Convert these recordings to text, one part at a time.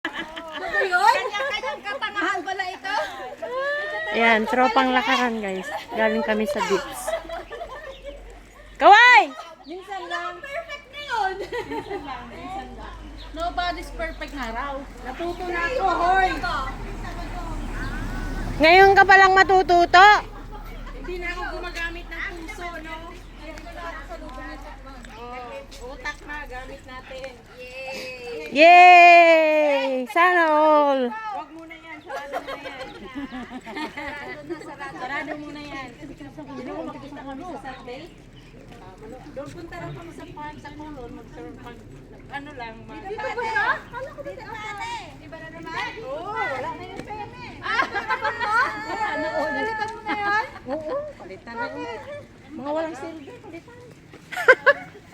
Kanya-kanyang katangahan pala ito. Ayan, tropang lakaran guys. Galing kami sa beach. Kaway! Minsan lang. Perfect na yun. Minsan lang. Nobody's perfect na raw. Natuto na ako, hoy. Ngayon ka palang matututo? Hindi na ako gumagamit ng puso, no? Utak na, gamit natin. Yay! Yay! Sana all! Huwag muna yan, sarado muna yan. Sarado muna yan. Hindi mo makikita kami sa Saturday? Doon punta lang kami sa farm, sa Kulon, ano lang, dito ba siya? Kala ko dito ate. Iba na naman? Oo, wala na yung peme. Palitan mo? Palitan mo na yan? Oo, palitan na yun. Mga walang silver, palitan.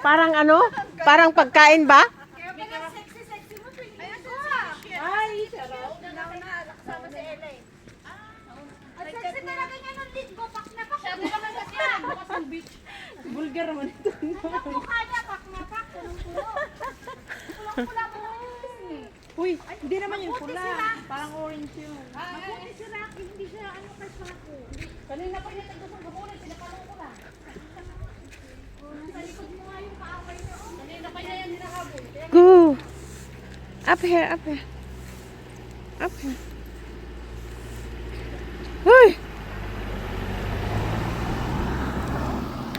Parang ano? Parang pagkain ba? Kaya pala sexy mo. Ayun siya. Ay, siya raw. Kasama si Ella eh. Ang sexy talaga niya nung lead ko, pak na pak. Siya naman kasi yan, bukas ang beach. Vulgar naman ito. Ang mukha niya, pak na pak, punong-puno. Pulang-pula po. Uy, hindi naman yung pula. Parang orange yun. Mabuti si Rocky, hindi siya ano kay Paco. Kanina pa niya tagdusang gamunan, pinapalong ko lang. Nasa likod mo nga yung kaaway niya. Kanina pa niya yan hinahabol. Go! Up here, up here. Up here. Uy!